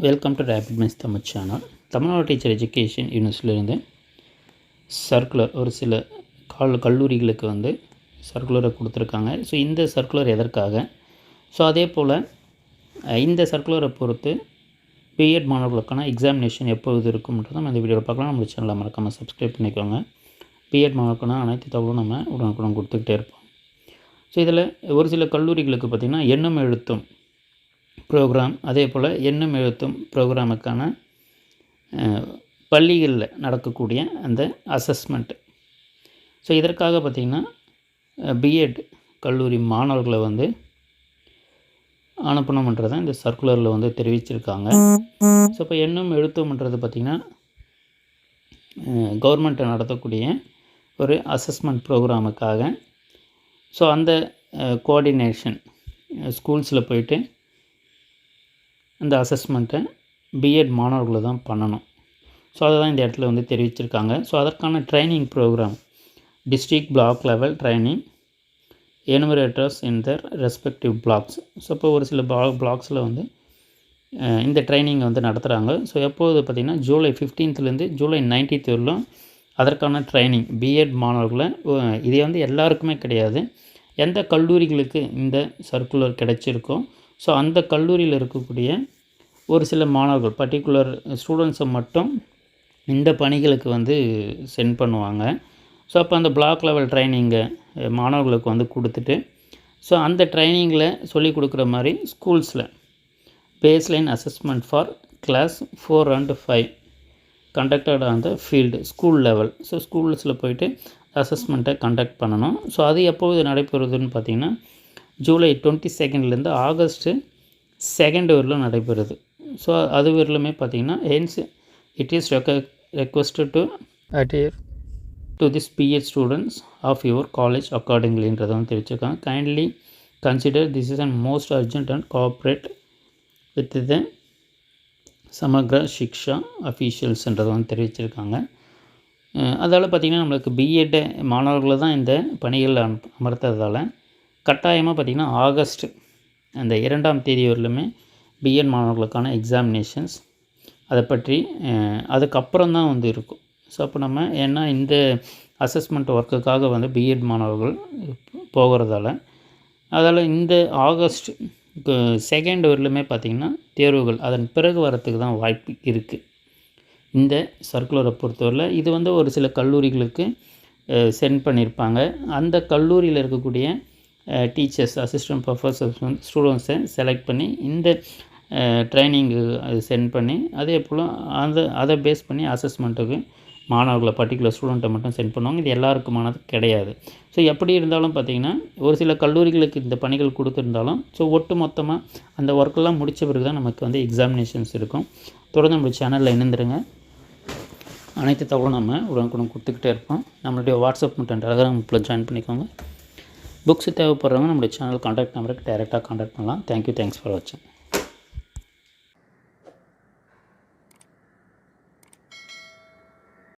Welcome to rapid miss Tamil channel. Tamil Nadu teacher education யூனிவர்சிட்டியிலேருந்து circular ஒரு சில கல்லூரிகளுக்கு வந்து சர்க்குலரை கொடுத்துருக்காங்க. ஸோ இந்த சர்க்குலர் எதற்காக, ஸோ அதே போல் இந்த சர்க்குலரை பொறுத்து பிஎட் மாணவர்களுக்கான எக்ஸாமினேஷன் எப்போது இருக்கும்ன்றதை நம்ம இந்த வீடியோவில் பார்க்கலாம். நம்ம சேனலில் மறக்காமல் சப்ஸ்கிரைப் பண்ணிக்கோங்க. பிஎட் மாணவர்களுக்கான அனைத்து தகவலும் நம்ம உடனுக்குடன் கொடுத்துக்கிட்டே இருப்போம். ஸோ இதில் ஒரு சில கல்லூரிகளுக்கு பார்த்திங்கன்னா எண்ணும் எழுத்தும் ப்ரோக்ராம், அதே போல் எண்ணும் எழுத்தும் ப்ரோக்ராமுக்கான பள்ளிகளில் நடக்கக்கூடிய அந்த அசஸ்மெண்ட். ஸோ இதற்காக பார்த்திங்கன்னா பிஎட் கல்லூரி மாணவர்களை வந்து அனுப்பணுன்றதை இந்த சர்க்குலரில் வந்து தெரிவிச்சிருக்காங்க. ஸோ இப்போ எண்ணும் எழுத்தும்ன்றது பார்த்திங்கன்னா கவர்மெண்ட்டை நடத்தக்கூடிய ஒரு அசஸ்மெண்ட் ப்ரோக்ராமுக்காக. ஸோ அந்த கோஆர்டினேஷன் ஸ்கூல்ஸில் போயிட்டு அந்த அசஸ்மெண்ட்டை பிஎட் மாணவர்களை தான் பண்ணணும். ஸோ அதை தான் இந்த இடத்துல வந்து தெரிவிச்சிருக்காங்க. ஸோ அதற்கான training program district block level training enumerators in their respective blocks. So இப்போ ஒரு சில பிளாக்ஸில் வந்து இந்த ட்ரைனிங்கை வந்து நடத்துகிறாங்க. ஸோ எப்போது பார்த்திங்கன்னா ஜூலை 15லேருந்து ஜூலை 19 வரலும் அதற்கான ட்ரைனிங் பிஎட் மாணவர்களை, இது வந்து எல்லாருக்குமே கிடையாது, எந்த கல்லூரிகளுக்கு இந்த சர்க்குலர் கிடைச்சிருக்கோ ஸோ அந்த கல்லூரியில் இருக்கக்கூடிய ஒரு சில மாணவர்கள் பர்டிகுலர் ஸ்டூடெண்ட்ஸை மட்டும் இந்த பணிகளுக்கு வந்து சென்ட் பண்ணுவாங்க. ஸோ அப்போ அந்த பிளாக் லெவல் ட்ரைனிங்கை மாணவர்களுக்கு வந்து கொடுத்துட்டு, ஸோ அந்த ட்ரைனிங்கில் சொல்லிக் கொடுக்குற மாதிரி ஸ்கூல்ஸில் baseline assessment for class 4 and 5 conducted on the field school level. So ஸ்கூல்ஸில் போயிட்டு அசஸ்மெண்ட்டை கண்டக்ட் பண்ணணும். ஸோ அது எப்போது நடைபெறுதுன்னு பார்த்திங்கன்னா ஜூலை 22லேருந்து ஆகஸ்ட் 2 வரலும் நடைபெறுது. ஸோ அது வரலுமே பார்த்திங்கன்னா hence it is requested to adhere to this BEd students of your college அக்கார்டிங்லின்றதை வந்து தெரிவிச்சிருக்காங்க. Kindly consider this is and most urgent and cooperate with the Samagra Shiksha அஃபீஷியல்ஸ்ன்றதை வந்து தெரிவிச்சிருக்காங்க. அதால் பார்த்திங்கன்னா நம்மளுக்கு பிஎட் மாணவர்களை தான் இந்த பணிகளில் அமர்த்ததால் கட்டாயமாக பார்த்திங்கன்னா ஆகஸ்ட் அந்த 2ஆம் தேதி வரலுமே பிஎட் மாணவர்களுக்கான எக்ஸாமினேஷன்ஸ் அதை பற்றி அதுக்கப்புறம் தான் வந்து இருக்கும். ஸோ அப்போ நம்ம ஏன்னா இந்த அசஸ்மெண்ட் ஒர்க்குக்காக வந்து பிஎட் மாணவர்கள் போகிறதால அதால் இந்த ஆகஸ்ட் 2 வரலுமே பார்த்திங்கன்னா தேர்வுகள் அதன் பிறகு வரத்துக்கு தான் வாய்ப்பு இருக்குது. இந்த சர்க்குலரை பொறுத்தவரையில் இது வந்து ஒரு சில கல்லூரிகளுக்கு சென்ட் பண்ணியிருப்பாங்க. அந்த கல்லூரியில் இருக்கக்கூடிய டீச்சர்ஸ் அசிஸ்டன்ட் ப்ரொஃபஸர்ஸ் வந்து ஸ்டூடெண்ட்ஸை செலக்ட் பண்ணி இந்த ட்ரைனிங்கு அது சென்ட் பண்ணி அதே போல் அதை பேஸ் பண்ணி அசஸ்மெண்ட்டுக்கு மாணவர்களை பர்டிகுலர் ஸ்டூடெண்ட்டை மட்டும் சென்ட் பண்ணுவாங்க. இது எல்லாருக்குமானது கிடையாது. ஸோ எப்படி இருந்தாலும் பார்த்திங்கன்னா ஒரு சில கல்லூரிகளுக்கு இந்த பணிகள் கொடுத்துருந்தாலும் ஸோ ஒட்டு மொத்தமாக அந்த ஒர்க்கெல்லாம் முடித்த பிறகு தான் நமக்கு வந்து எக்ஸாமினேஷன்ஸ் இருக்கும். தொடர்ந்து நம்ம சேனலில் இணைந்துருங்க. அனைத்து தகவலும் நம்ம உடனுக்குடன் கொடுத்துக்கிட்டே இருப்போம். நம்மளுடைய வாட்ஸ்அப் மற்றும் டெலகிராம் குரூப்பில் ஜாயின் பண்ணிக்கோங்க. புக்ஸ் தேவைப்படுறவங்க நம்மளுடைய சேனல் கான்டாக்ட் நம்பருக்கு டைரெக்டாக கான்டாக்ட் பண்ணலாம். தேங்க்யூ, தேங்க்ஸ் ஃபார் வாட்சிங்.